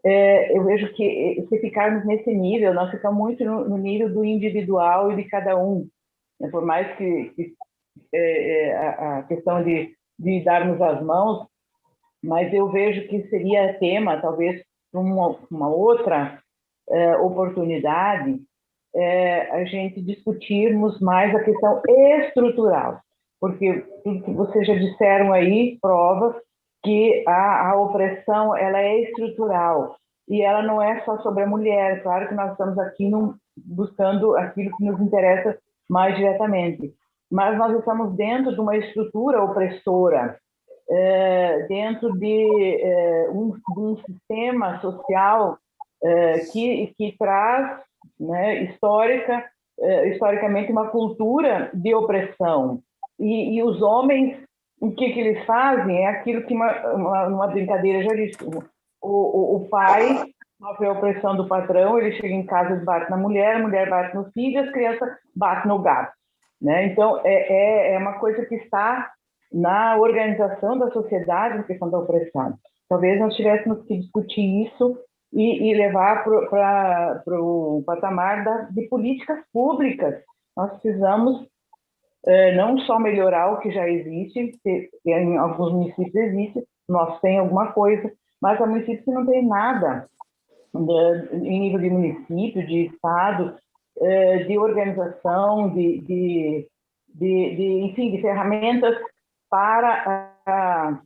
Eu vejo que se ficarmos nesse nível, nós ficamos muito no nível do individual e de cada um. Por mais que a questão de darmos as mãos, mas eu vejo que seria tema, talvez, uma outra oportunidade, a gente discutirmos mais a questão estrutural, porque tudo que vocês já disseram aí prova que a opressão ela é estrutural e ela não é só sobre a mulher. Claro que nós estamos aqui buscando aquilo que nos interessa mais diretamente, mas nós estamos dentro de uma estrutura opressora, dentro de um sistema social que traz, né, historicamente uma cultura de opressão. E os homens, o que eles fazem é aquilo que numa brincadeira já disse, o pai sofre a opressão do patrão, ele chega em casa e bate na mulher, a mulher bate no filho, as crianças batem no gato, né? Então, é uma coisa que está na organização da sociedade, a questão da opressão. Talvez nós tivéssemos que discutir isso e levar para o patamar de políticas públicas. Nós precisamos não só melhorar o que já existe, que em alguns municípios existe, nós tem alguma coisa, mas há municípios que não tem nada, em nível de município, de estado, de organização, enfim, de ferramentas para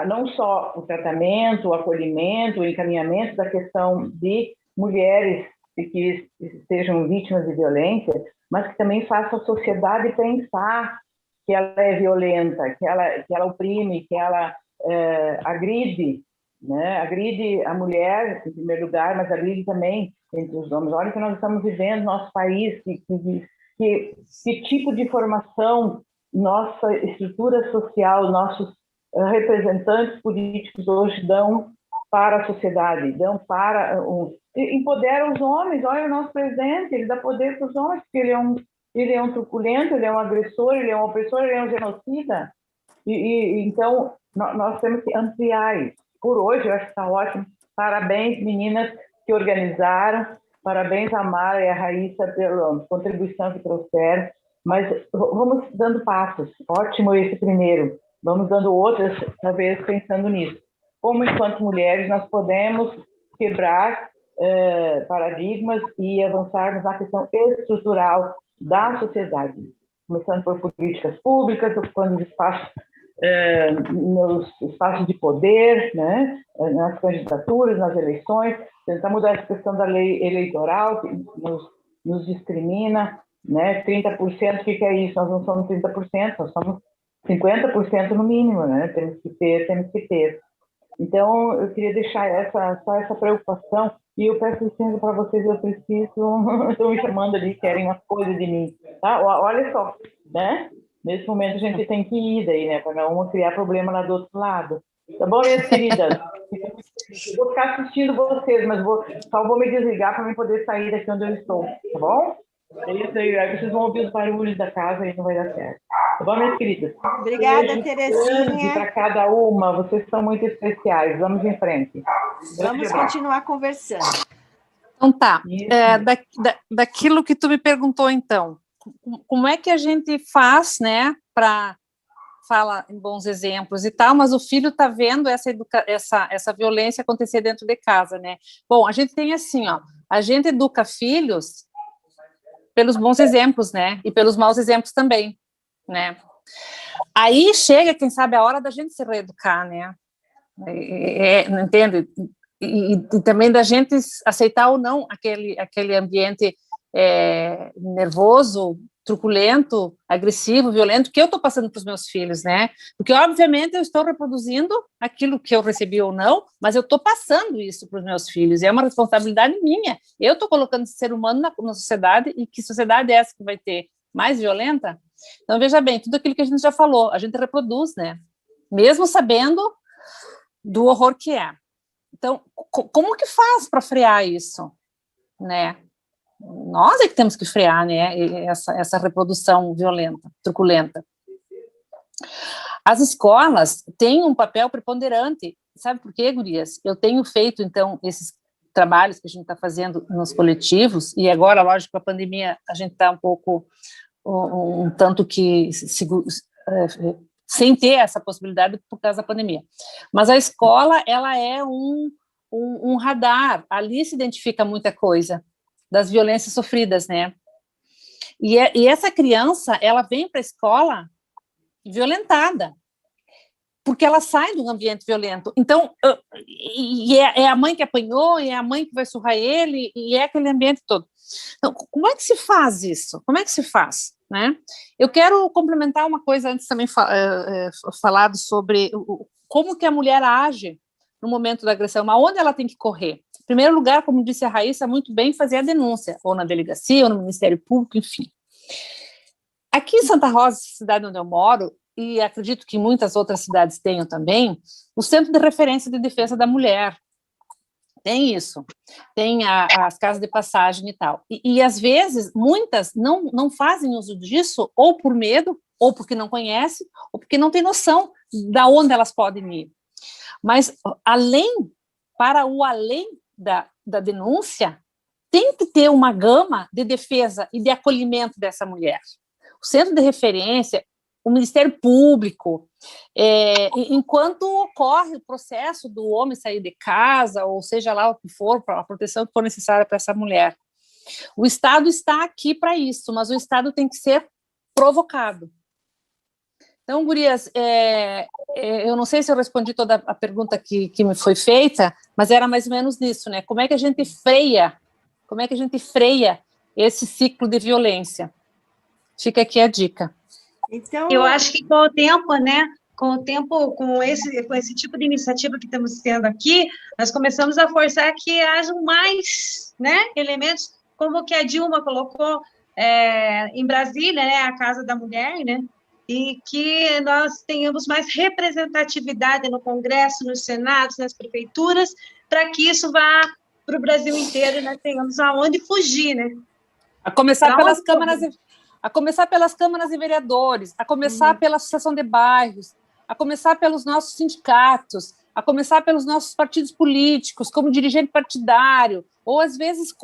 não só o tratamento, o acolhimento, o encaminhamento da questão de mulheres que sejam vítimas de violência, mas que também faça a sociedade pensar que ela é violenta, que ela oprime, que ela agride, né? Agride a mulher, em primeiro lugar, mas agride também entre os homens. Olha o que nós estamos vivendo no nosso país, que tipo de formação nossa estrutura social, nossos representantes políticos hoje dão para a sociedade, dão para empoderam os homens. Olha o nosso presidente, ele dá poder para os homens, porque ele é um truculento, ele é um agressor, ele é um opressor, ele é um genocida. Então, nós temos que ampliar isso. Por hoje, eu acho que está ótimo. Parabéns, meninas que organizaram. Parabéns a Mara e a Raíssa pela contribuição que trouxeram. Mas vamos dando passos. Ótimo esse primeiro. Vamos dando outras, talvez pensando nisso. Como, enquanto mulheres, nós podemos quebrar paradigmas e avançarmos na questão estrutural da sociedade, começando por políticas públicas, ocupando nos espaços de poder, né? Nas candidaturas, nas eleições, tentar mudar essa questão da lei eleitoral, que nos discrimina, né? 30%, o que é isso? Nós não somos 30%, nós somos 50% no mínimo, né? Temos que ter. Então, eu queria deixar só essa preocupação, e eu peço licença para vocês, eu preciso, estão me chamando ali, querem uma coisa de mim, tá? Olha só, né? Nesse momento a gente tem que ir daí, né? Para não criar problema lá do outro lado. Tá bom, minhas queridas? Eu vou ficar assistindo vocês, mas só vou me desligar para eu poder sair daqui onde eu estou, tá bom? É isso aí, vocês vão ouvir os barulhos da casa e não vai dar certo. Tá bom, minhas queridas?
Obrigada, Terezinha.
Para cada uma, vocês são muito especiais. Vamos em frente.
Vamos continuar conversando.
Então tá, daquilo que tu me perguntou então, como é que a gente faz, né, para falar em bons exemplos e tal, mas o filho está vendo essa violência acontecer dentro de casa, né? Bom, a gente tem assim, ó, a gente educa filhos pelos bons exemplos, né, e pelos maus exemplos também, né? Aí chega, quem sabe, a hora da gente se reeducar, né? Não entende? E também da gente aceitar ou não aquele ambiente nervoso, truculento, agressivo, violento, que eu estou passando para os meus filhos, né? Porque, obviamente, eu estou reproduzindo aquilo que eu recebi ou não, mas eu estou passando isso para os meus filhos, e é uma responsabilidade minha. Eu estou colocando esse ser humano na sociedade, e que sociedade é essa que vai ter mais violenta? Então, veja bem, tudo aquilo que a gente já falou, a gente reproduz, né? Mesmo sabendo do horror que é. Então, como que faz para frear isso, né? Nós é que temos que frear, né, essa reprodução violenta, truculenta. As escolas têm um papel preponderante, sabe por quê, gurias? Eu tenho feito, então, esses trabalhos que a gente está fazendo nos coletivos, e agora, lógico, com a pandemia, a gente está um pouco, um tanto que sem ter essa possibilidade por causa da pandemia. Mas a escola, ela é um radar, ali se identifica muita coisa das violências sofridas, né? E essa criança, ela vem para a escola violentada, porque ela sai de um ambiente violento. Então, é a mãe que apanhou, é a mãe que vai surrar ele, e é aquele ambiente todo. Então, como é que se faz isso? Como é que se faz, né? Eu quero complementar uma coisa antes também falado sobre como que a mulher age no momento da agressão, mas onde ela tem que correr. Em primeiro lugar, como disse a Raíssa, muito bem fazer a denúncia, ou na delegacia, ou no Ministério Público, enfim. Aqui em Santa Rosa, cidade onde eu moro, e acredito que muitas outras cidades tenham também, o Centro de Referência de Defesa da Mulher. Tem isso, tem as casas de passagem e tal. E às vezes, muitas não fazem uso disso, ou por medo, ou porque não conhecem, ou porque não têm noção de onde elas podem ir. Mas, para o além da denúncia, tem que ter uma gama de defesa e de acolhimento dessa mulher. O Centro de Referência, o Ministério Público, enquanto ocorre o processo do homem sair de casa, ou seja lá o que for, a proteção que for necessária para essa mulher. O Estado está aqui para isso, mas o Estado tem que ser provocado. Então, gurias, eu não sei se eu respondi toda a pergunta que me foi feita, mas era mais ou menos nisso, né? Como é que a gente freia esse ciclo de violência? Fica aqui a dica.
Então, eu acho que com o tempo, né? Com esse tipo de iniciativa que estamos tendo aqui, nós começamos a forçar que hajam mais, né, elementos, como que a Dilma colocou em Brasília, né, a Casa da Mulher, né? E que nós tenhamos mais representatividade no Congresso, nos Senados, nas prefeituras, para que isso vá para o Brasil inteiro e nós tenhamos aonde fugir, né?
A começar pelas câmaras e vereadores, a começar pela associação de bairros, a começar pelos nossos sindicatos, a começar pelos nossos partidos políticos, como dirigente partidário, ou às vezes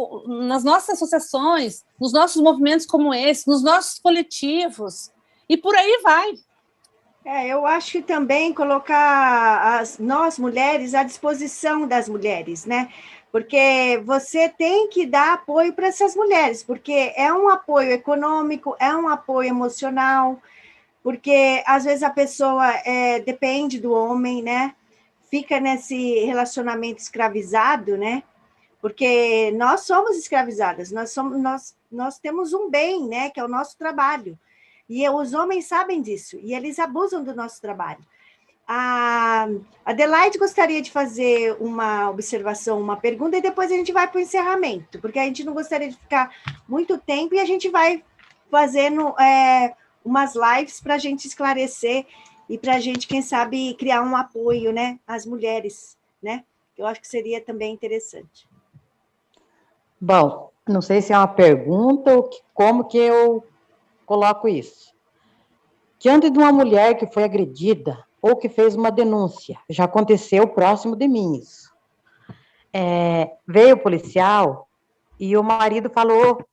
nas nossas associações, nos nossos movimentos como esse, nos nossos coletivos, e por aí vai.
Eu acho que também colocar nós mulheres à disposição das mulheres, né? Porque você tem que dar apoio para essas mulheres, porque é um apoio econômico, é um apoio emocional, porque às vezes a pessoa depende do homem, né? Fica nesse relacionamento escravizado, né? Porque nós somos escravizadas, nós temos um bem, né? Que é o nosso trabalho. E os homens sabem disso, e eles abusam do nosso trabalho. A Adelaide gostaria de fazer uma observação, uma pergunta, e depois a gente vai para o encerramento, porque a gente não gostaria de ficar muito tempo, e a gente vai fazendo umas lives para a gente esclarecer e para a gente, quem sabe, criar um apoio, né, às mulheres, né? Eu acho que seria também interessante.
Bom, não sei se é uma pergunta ou como que eu coloco isso. Diante de uma mulher que foi agredida ou que fez uma denúncia, já aconteceu próximo de mim isso. Veio o policial e o marido falou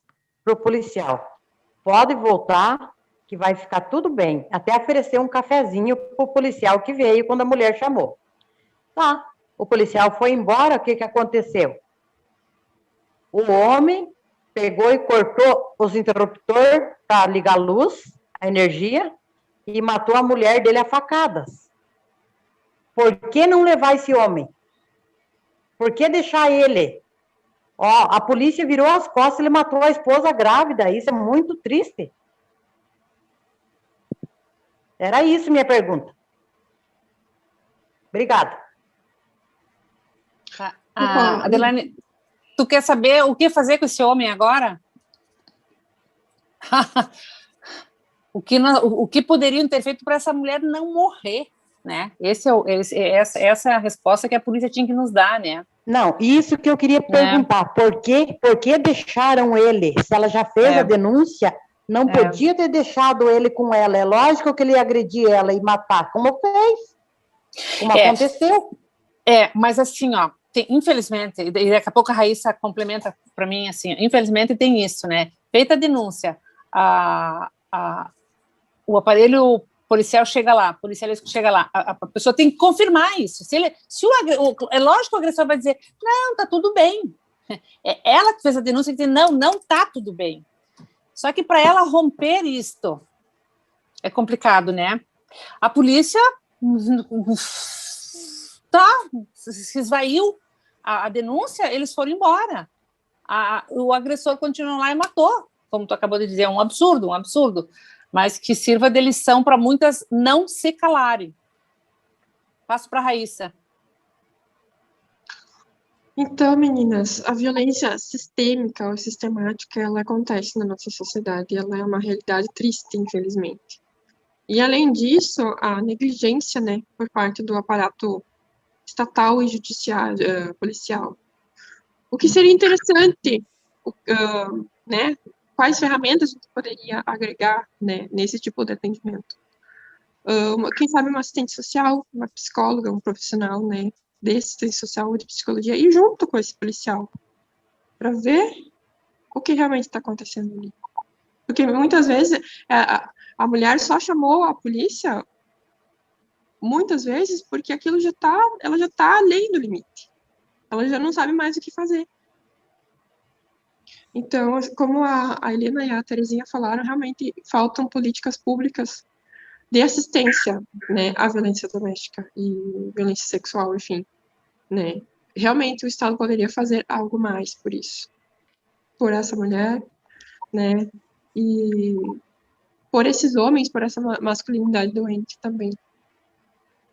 para o policial, pode voltar que vai ficar tudo bem, até oferecer um cafezinho para o policial que veio quando a mulher chamou. Tá, o policial foi embora, o que aconteceu? O homem pegou e cortou os interruptores para ligar a luz, a energia, e matou a mulher dele a facadas. Por que não levar esse homem? Por que deixar ele? A polícia virou as costas, ele matou a esposa grávida, isso é muito triste. Era isso minha pergunta. Obrigada.
Adelaide, tu quer saber o que fazer com esse homem agora? O que poderiam ter feito para essa mulher não morrer, né? Essa é a resposta que a polícia tinha que nos dar, né?
Não, isso que eu queria perguntar. Por que deixaram ele? Se ela já fez a denúncia, não podia ter deixado ele com ela. É lógico que ele ia agredir ela e matar, como fez. Como aconteceu.
Mas assim, infelizmente, e daqui a pouco a Raíssa complementa para mim, assim, infelizmente tem isso, né? Feita a denúncia, o aparelho policial chega lá, policialista chega lá, a pessoa tem que confirmar isso. É lógico que o agressor vai dizer, não, tá tudo bem. É ela que fez a denúncia e diz, não tá tudo bem. Só que para ela romper isto é complicado, né? A polícia se esvaiu a denúncia, eles foram embora. O agressor continuou lá e matou, como tu acabou de dizer, um absurdo, mas que sirva de lição para muitas não se calarem. Passo para a Raíssa.
Então, meninas, a violência sistêmica ou sistemática, ela acontece na nossa sociedade, ela é uma realidade triste, infelizmente. E, além disso, a negligência, né, por parte do aparato estatal e judiciário, policial. O que seria interessante, né, quais ferramentas a gente poderia agregar, né, nesse tipo de atendimento? Quem sabe uma assistente social, uma psicóloga, um profissional, né, de assistência social ou de psicologia, e junto com esse policial, para ver o que realmente está acontecendo ali. Porque muitas vezes a mulher só chamou a polícia, muitas vezes, porque aquilo ela já está além do limite. Ela já não sabe mais o que fazer. Então, como a Helena e a Terezinha falaram, realmente faltam políticas públicas de assistência, né, à violência doméstica e violência sexual, enfim, né. Realmente o Estado poderia fazer algo mais por isso, por essa mulher, né, e por esses homens, por essa masculinidade doente também,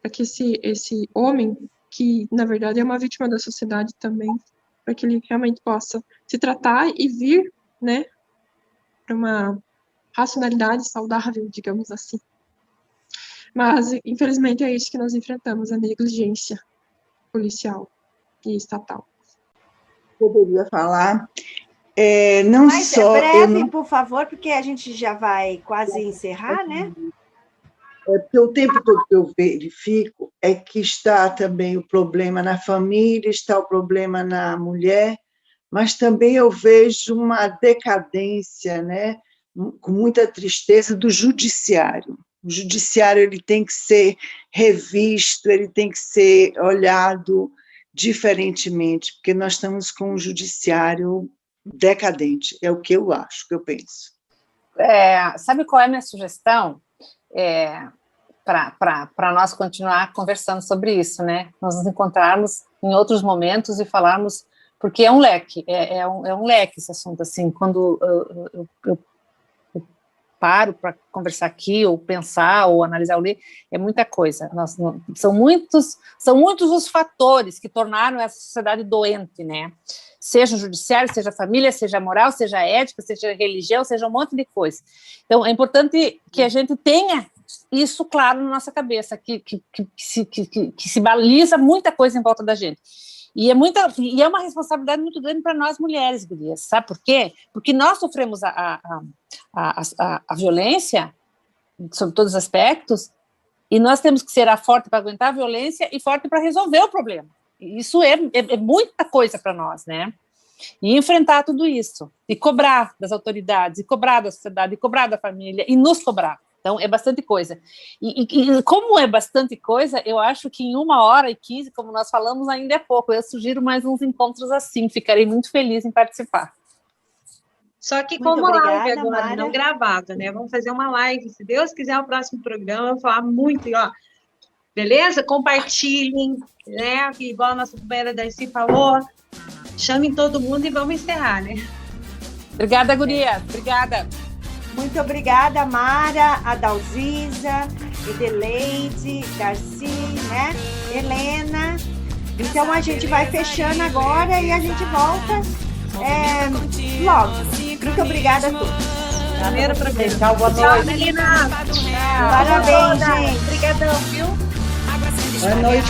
para que esse homem, que na verdade é uma vítima da sociedade também, para que ele realmente possa se tratar e vir, né, para uma racionalidade saudável, digamos assim. Mas, infelizmente, é isso que nós enfrentamos, a negligência policial e estatal.
Poderia falar, não
Mas
só...
breve, por favor, porque a gente já vai quase encerrar, né?
Porque o tempo todo que eu verifico é que está também o problema na família, está o problema na mulher, mas também eu vejo uma decadência, né, com muita tristeza, do judiciário. O judiciário ele tem que ser revisto, ele tem que ser olhado diferentemente, porque nós estamos com um judiciário decadente, é o que eu acho, que eu penso.
Sabe qual é a minha sugestão? Para nós continuar conversando sobre isso, né? Nós nos encontrarmos em outros momentos e falarmos, porque é um leque, é um leque esse assunto, assim, quando eu paro para conversar aqui, ou pensar, ou analisar, ou ler, é muita coisa. São muitos os fatores que tornaram essa sociedade doente, né? Seja o judiciário, seja a família, seja a moral, seja a ética, seja a religião, seja um monte de coisa. Então, é importante que a gente tenha isso claro na nossa cabeça, que se baliza muita coisa em volta da gente. E é uma responsabilidade muito grande para nós mulheres, gurias, sabe por quê? Porque nós sofremos a violência, sobre todos os aspectos, e nós temos que ser a forte para aguentar a violência e forte para resolver o problema. Isso é muita coisa para nós, né? E enfrentar tudo isso, e cobrar das autoridades, e cobrar da sociedade, e cobrar da família, e nos cobrar. Então, é bastante coisa. E como é bastante coisa, eu acho que em 1h15, como nós falamos, ainda é pouco. Eu sugiro mais uns encontros assim, ficarei muito feliz em participar.
Só que
Muito
como
obrigada,
live agora,
Mara.
não gravada, né? Vamos fazer uma live, se Deus quiser, o próximo programa, eu vou falar muito, e, ó, beleza? Compartilhem, né? Igual a nossa companheira Darcy falou, chamem todo mundo e vamos encerrar, né?
Obrigada, guria. Obrigada.
Muito obrigada, Mara, Adalgisa, Edeleide, Darcy, né? Helena. Então, a gente vai fechando agora e a gente volta logo. Muito obrigada a todos.
Primeiro programa.
Tchau, boa
Tchau,
noite.
Melina.
Parabéns, gente.
Obrigadão, viu?
Boa noite.